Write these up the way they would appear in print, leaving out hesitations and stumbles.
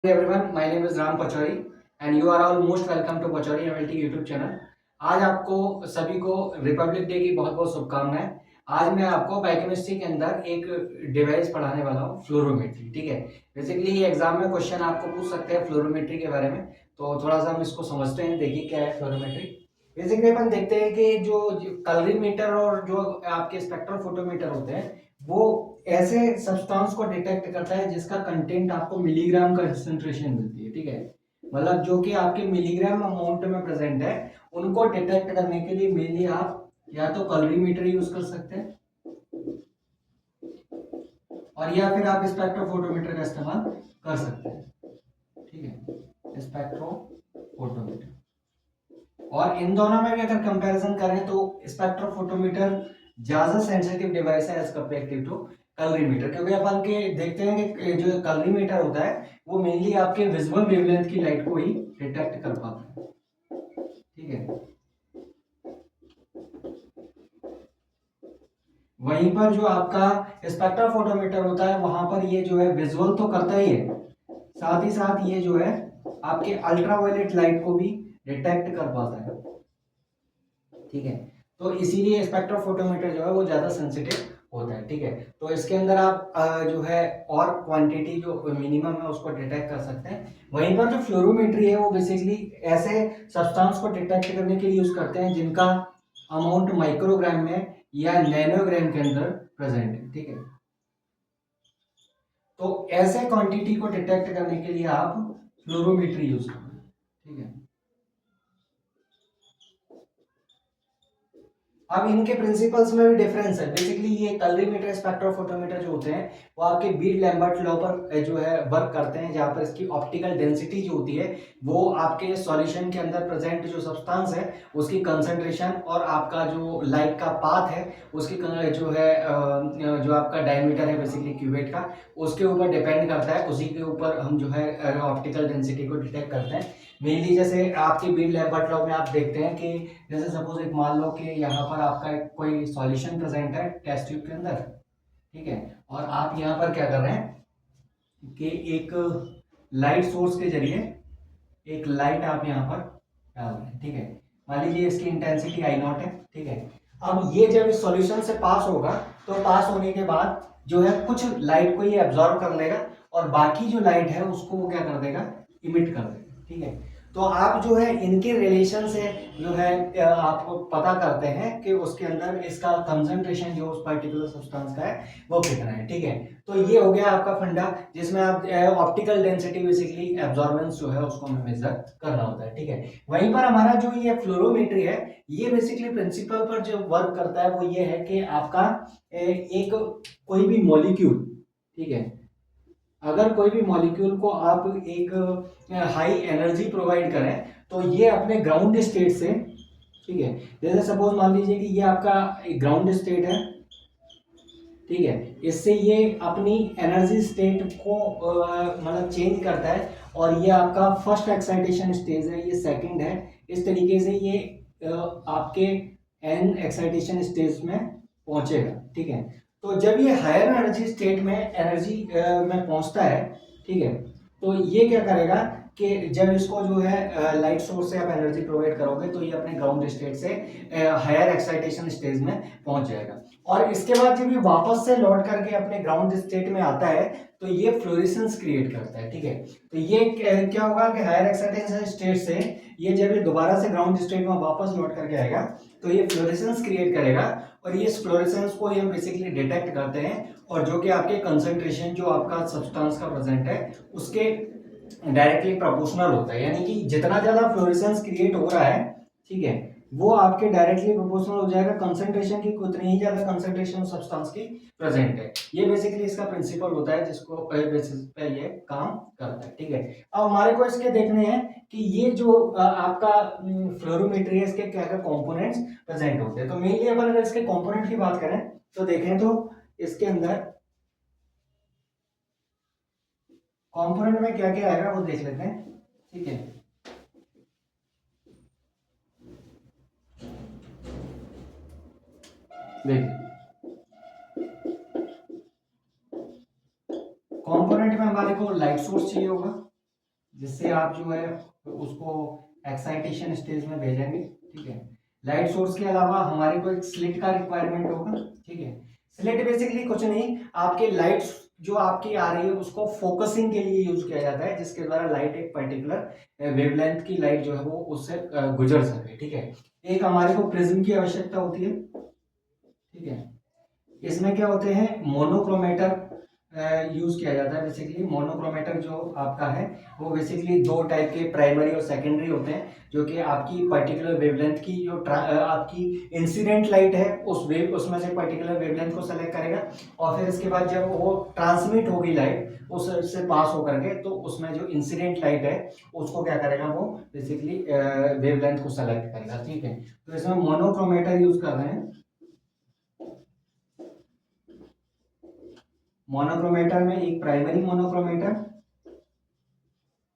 Hey everyone, my name is Ram Pachori and you are all most welcome to Pachori MLT YouTube channel. आज आपको सभी को Republic day की बहुत बहुत शुभकामनाएं। आज मैं आपको बायोकेमिस्ट्री के अंदर एक डिवाइस पढ़ाने वाला हूँ, फ्लोरोमेट्री। ठीक है, बेसिकली ये एग्जाम में क्वेश्चन आपको पूछ सकते हैं फ्लोरोमेट्री के बारे में, तो थोड़ा सा हम इसको समझते हैं। देखिए क्या है फ्लोरोमेट्री। बेसिकली अपन देखते हैं कि जो कलरीमीटर और जो आपके स्पेक्ट्रोफोटोमीटर होते हैं वो ऐसे सब्सटेंस को डिटेक्ट करता है जिसका कंटेंट आपको मिलीग्राम कंसंट्रेशन मिलती है। ठीक है, मतलब जो कि आपके मिलीग्राम अमाउंट में प्रेजेंट है, उनको डिटेक्ट करने के लिए मेनली आप या तो कलरीमीटर यूज कर सकते हैं और या फिर आप स्पेक्ट्रोफोटोमीटर का इस्तेमाल कर सकते हैं। ठीक है, स्पेक्ट्रोफोटोमीटर और इन दोनों में भी अगर कंपैरिजन करें तो स्पेक्ट्रोफोटोमीटर ज्यादा सेंसिटिव डिवाइस है एज कम्पेरेटिव टू कलरीमीटर, क्योंकि अपन के देखते हैं कि जो कलरीमीटर होता है वो मेनली आपके विजुअल वेवलेंथ की लाइट को ही डिटेक्ट कर पाता है। ठीक है, वहीं पर जो आपका स्पेक्ट्रोफोटोमीटर होता है वहां पर ये जो है विजुअल तो करता ही है, साथ ही साथ ये जो है आपके अल्ट्रावायलेट लाइट को भी डिटेक्ट कर पाता है। ठीक है, तो इसीलिए स्पेक्ट्रोफोटोमीटर जो है वो ज्यादा सेंसिटिव होता है। ठीक है, तो इसके अंदर आप जो है और क्वांटिटी जो मिनिमम है उसको डिटेक्ट कर सकते हैं। वहीं पर जो फ्लोरोमेट्री है वो बेसिकली ऐसे सब्सटेंस को डिटेक्ट करने के लिए यूज करते हैं जिनका अमाउंट माइक्रोग्राम में या नैनोग्राम के अंदर प्रेजेंट है। ठीक है, तो ऐसे क्वांटिटी को डिटेक्ट करने के लिए आप फ्लोरोमेट्री यूज करते हैं। ठीक है, अब इनके प्रिंसिपल्स में भी डिफरेंस है। बेसिकली ये कलरीमीटर स्पेक्ट्रोफोटोमीटर जो होते हैं वो आपके बीट लैम्बर्ट लॉ पर जो है वर्क करते हैं, जहां पर इसकी ऑप्टिकल डेंसिटी जो होती है वो आपके सॉल्यूशन के अंदर प्रेजेंट जो सब्सटेंस है उसकी कंसंट्रेशन और आपका जो लाइट का पाथ है उसकी जो है जो आपका डायमीटर है बेसिकली क्यूबेट का, उसके ऊपर डिपेंड करता है। उसी के ऊपर हम जो है ऑप्टिकल डेंसिटी को डिटेक्ट करते हैं। मेनली जैसे आपके बीट लैम्बर्ट लॉ में आप देखते हैं कि जैसे सपोज एक मान लो कि यहाँ पर आपका एक कोई सॉल्यूशन प्रेजेंट है टेस्ट ट्यूब के अंदर। ठीक है, और आप यहाँ पर क्या कर रहे हैं कि एक लाइट सोर्स के जरिए एक लाइट आप यहाँ पर डाल रहे हैं। ठीक है, मान लीजिए इसकी इंटेंसिटी आई नॉट है। ठीक है, अब ये जब इस सॉल्यूशन से पास होगा तो पास होने के बाद जो है कुछ लाइट को ये एब्जॉर्ब कर लेगा और बाकी जो लाइट है उसको वो क्या कर देगा, इमिट कर देगा। ठीक है, तो आप जो है इनके रिलेशन से जो है आप पता करते हैं कि उसके अंदर इसका कंसंट्रेशन जो उस पर्टिकुलर सब्सटेंस का है वो कितना है। ठीक है, तो ये हो गया आपका फंडा जिसमें आप ऑप्टिकल डेंसिटी बेसिकली एब्जॉर्बेंस जो है उसको हमें मेजर करना होता है। ठीक है, वहीं पर हमारा जो ये फ्लोरोमेट्री है ये बेसिकली प्रिंसिपल पर जो वर्क करता है वो ये है कि आपका एक कोई भी मॉलिक्यूल, ठीक है, अगर कोई भी मॉलिक्यूल को आप एक हाई एनर्जी प्रोवाइड करें तो ये अपने ग्राउंड स्टेट से, ठीक है, जैसे सपोज मान लीजिए कि ये आपका ग्राउंड स्टेट है। ठीक है, इससे ये अपनी एनर्जी स्टेट को मतलब चेंज करता है और ये आपका फर्स्ट एक्साइटेशन स्टेज है, ये सेकंड है। इस तरीके से ये आपके एन एक्साइटेशन स्टेज में पहुंचेगा। ठीक है, तो जब ये हायर एनर्जी स्टेट में एनर्जी में पहुंचता है, ठीक है, तो ये क्या करेगा कि जब इसको जो है लाइट सोर्स से आप एनर्जी प्रोवाइड करोगे तो ये अपने ग्राउंड स्टेट से हायर एक्साइटेशन स्टेज में पहुंच जाएगा और इसके बाद जब ये वापस से लौट करके अपने ग्राउंड स्टेट में आता है तो ये फ्लोरेसेंस क्रिएट करता है। ठीक है, तो ये क्या होगा कि हायर एक्साइटेशन स्टेट से ये जब ये दोबारा से ग्राउंड स्टेट में वापस लौट करके आएगा तो ये फ्लोरेसेंस क्रिएट करेगा और ये फ्लोरेसेंस को हम बेसिकली डिटेक्ट करते हैं और जो कि आपके कंसंट्रेशन जो आपका सब्सटेंस का प्रेजेंट है उसके डायरेक्टली प्रोपोर्शनल होता है। यानी कि जितना ज्यादा फ्लोरेसेंस क्रिएट हो रहा है, ठीक है, वो आपके डायरेक्टली प्रोपोर्शनल हो जाएगा कंसंट्रेशन की, उतनी ही ज्यादा कंसंट्रेशन सब्सटेंस की प्रेजेंट है। ये बेसिकली इसका प्रिंसिपल होता है जिसको बेसिस पे ये काम करता है। ठीक है, अब हमारे को इसके देखने हैं कि ये जो आपका फ्लोरोमेट्री है इसके क्या क्या कंपोनेंट्स प्रेजेंट होते हैं। तो मेनली अपन अगर इसके कंपोनेंट की बात करें तो देखें तो इसके अंदर कंपोनेंट में क्या क्या आएगा वो देख लेते हैं। ठीक है, देखिए कंपोनेंट में हमारे को लाइट सोर्स चाहिए होगा। जिससे आप जो है उसको एक्साइटेशन स्टेज में भेजेंगे। ठीक है, लाइट सोर्स के अलावा हमारे को एक स्लिट का रिक्वायरमेंट होगा। ठीक है, स्लिट बेसिकली कुछ नहीं, आपके लाइट जो आपकी आ रही है उसको फोकसिंग के लिए यूज किया जाता है, जिसके द्वारा लाइट एक पर्टिकुलर वेवलेंथ की लाइट जो है वो उससे गुजर सके। ठीक है, एक हमारे को प्रिज्म की आवश्यकता होती है। ठीक है, इसमें क्या होते हैं, मोनोक्रोमेटर यूज किया जाता है। बेसिकली मोनोक्रोमेटर जो आपका है वो बेसिकली दो टाइप के प्राइमरी और सेकेंडरी होते हैं, जो कि आपकी पर्टिकुलर वेवलेंथ की जो आपकी इंसिडेंट लाइट है उस वेव उसमें से पर्टिकुलर वेवलेंथ को सेलेक्ट करेगा, और फिर इसके बाद जब वो ट्रांसमिट होगी लाइट उससे पास होकर के, तो उसमें जो इंसिडेंट लाइट है उसको क्या करेगा, वो बेसिकली वेवलेंथ को सेलेक्ट करेगा। ठीक है, तो इसमें मोनोक्रोमेटर यूज कर रहे हैं। मोनोक्रोमेटर में एक प्राइमरी मोनोक्रोमेटर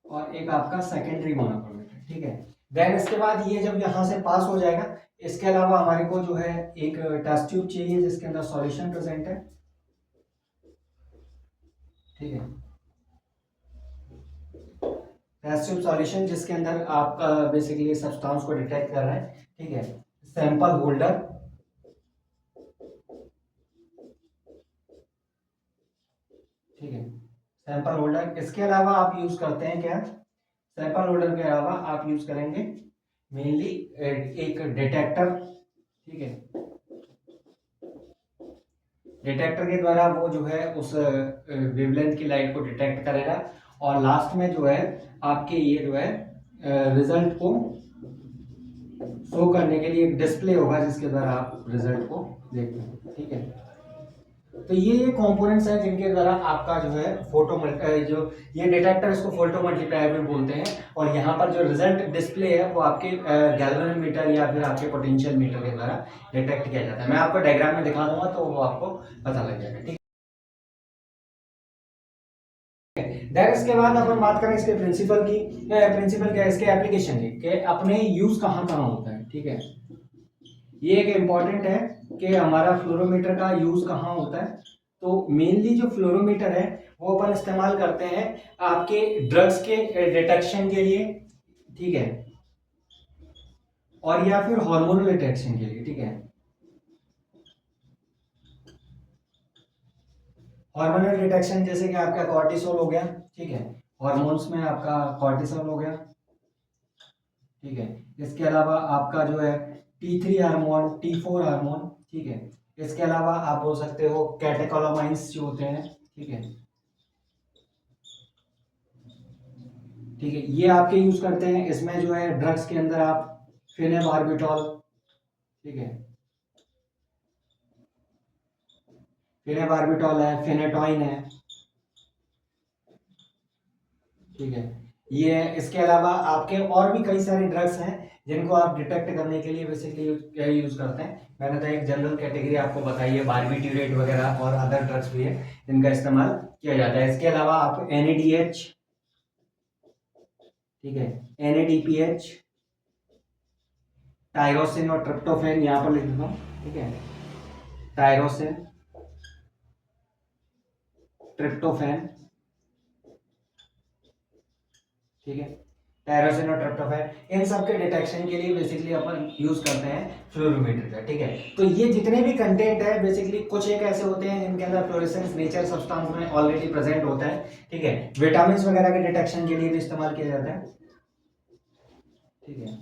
और एक आपका सेकेंडरी मोनोक्रोमेटर। ठीक है, देन इसके बाद ये जब यहां से पास हो जाएगा, इसके अलावा हमारे को जो है एक टेस्ट ट्यूब चाहिए जिसके अंदर सॉल्यूशन प्रेजेंट है। ठीक है, टेस्ट ट्यूब सॉल्यूशन जिसके अंदर आपका बेसिकली सब्सटेंस को डिटेक्ट कर रहा है। ठीक है, सैंपल होल्डर। ठीक है, सैंपल होल्डर, इसके अलावा आप यूज करते हैं क्या, सैंपल होल्डर के अलावा आप यूज करेंगे मेनली एक डिटेक्टर। ठीक है, डिटेक्टर के द्वारा वो जो है उस वेवलेंथ की लाइट को डिटेक्ट करेगा, और लास्ट में जो है आपके ये जो है रिजल्ट को शो करने के लिए एक डिस्प्ले होगा जिसके द्वारा आप रिजल्ट को देखते हैं। ठीक है, तो ये कंपोनेंट्स हैं जिनके द्वारा आपका जो है जो ये डिटेक्टर, इसको फोटो मल्टीप्लायर भी बोलते हैं, और यहाँ पर जो रिजल्ट डिस्प्ले है वो आपके गैल्वेनोमीटर या फिर आपके पोटेंशियल मीटर के द्वारा डिटेक्ट किया जाता है। मैं आपको डायग्राम में दिखा दूंगा तो वो आपको पता लग जाएगा। ठीक है, देन इसके बाद अपन बात करें इसके प्रिंसिपल की। प्रिंसिपल क्या है, इसके एप्लीकेशन की, कि अपने यूज कहाँ कहाँ होता है। ठीक है, ये एक इम्पॉर्टेंट है कि हमारा फ्लोरोमीटर का यूज कहाँ होता है। तो मेनली जो फ्लोरोमीटर है वो अपन इस्तेमाल करते हैं आपके ड्रग्स के डिटेक्शन के लिए। ठीक है, और या फिर हार्मोनल डिटेक्शन के लिए। ठीक है, हार्मोनल डिटेक्शन जैसे कि आपका कॉर्टिसोल हो गया। ठीक है, हार्मोन्स में आपका कॉर्टिसोल हो गया। ठीक है, इसके अलावा आपका जो है T3 हार्मोन, T4 हार्मोन। ठीक है, इसके अलावा आप बोल सकते हो कैटेकोलामाइंस जो होते हैं। ठीक है, ठीक है, ये आपके यूज करते हैं। इसमें जो है ड्रग्स के अंदर आप फेनेबार्बिटॉल। ठीक है, फेनेबार्बिटॉल है, फेनेटॉइन है। ठीक है, ये है। इसके अलावा आपके और भी कई सारे ड्रग्स हैं जिनको आप डिटेक्ट करने के लिए बेसिकली यूज करते हैं। मैंने तो एक जनरल कैटेगरी आपको बताई है, बारबिट्यूरेट वगैरह और अदर ड्रग्स भी है जिनका इस्तेमाल किया जाता है। इसके अलावा आप NADH, ठीक है, NADPH, टायरोसिन और ट्रिप्टोफैन यहाँ पर लिख देता हूँ। ठीक है, टायरोसिन, ट्रिप्टोफैन। ठीक है, टायरोसिन और ट्रिप्टोफैन, इन सब के डिटेक्शन के लिए बेसिकली अपन यूज करते हैं फ्लोरोमीटर का। ठीक है, तो ये जितने भी कंटेंट है बेसिकली कुछ एक ऐसे होते हैं जिनके अंदर फ्लोरेसेंस नेचर सब्सटेंस में ऑलरेडी प्रेजेंट होता है। ठीक है, विटामिन वगैरह के डिटेक्शन के लिए भी इस्तेमाल किया जाता है। ठीक है,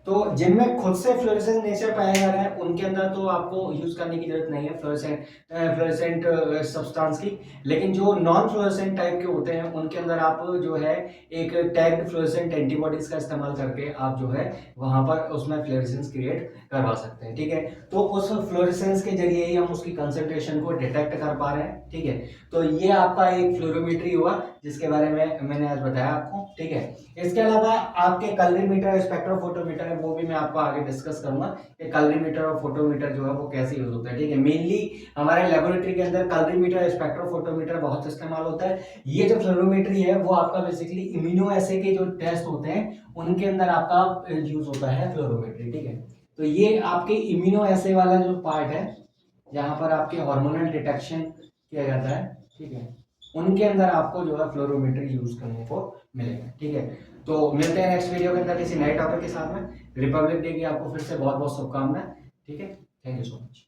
तो जिनमें खुद से फ्लोरेसेंट नेचर पाया जा रहा है उनके अंदर तो आपको यूज करने की जरूरत नहीं है फ्लोरेसेंट सब्सटेंस की। लेकिन जो नॉन फ्लोरेसेंट टाइप के होते हैं उनके अंदर आप जो है एक टैग्ड फ्लोरेसेंट एंटीबॉडीज का इस्तेमाल करके आप जो है वहां पर उसमें फ्लोरेसेंस क्रिएट करवा सकते हैं। ठीक है, तो उस फ्लोरेसेंस के जरिए ही हम उसकी कंसेंट्रेशन को डिटेक्ट कर पा रहे हैं। ठीक है, तो ये आपका एक फ्लोरोमेट्री हुआ जिसके बारे में मैंने आज बताया आपको। ठीक है, इसके अलावा आपके कैलोरीमीटर, स्पेक्ट्रोफोटोमीटर है, वो भी मैं आपको आगे डिस्कस करूंगा कि कैलोरीमीटर और फोटोमीटर जो है वो कैसे यूज होता है। ठीक है, मेनली हमारे लेबोरेटरी के अंदर कैलोरीमीटर, स्पेक्ट्रोफोटोमीटर बहुत इस्तेमाल होता है। ये जो फ्लोरोमेट्री है वो आपका बेसिकली इम्यूनो एसे के जो टेस्ट होते हैं उनके अंदर आपका यूज होता है फ्लोरोमेट्री। ठीक है, तो ये आपके इम्यूनो एसे वाला जो पार्ट है जहां पर आपके हार्मोनल डिटेक्शन किया जाता है। ठीक है, उनके अंदर आपको जो है फ्लोरोमीटर यूज करने को मिलेगा। ठीक है, तो मिलते हैं नेक्स्ट वीडियो के अंदर किसी नए टॉपिक के साथ में। रिपब्लिक डे की आपको फिर से बहुत बहुत शुभकामनाएं। ठीक है, थैंक यू सो मच।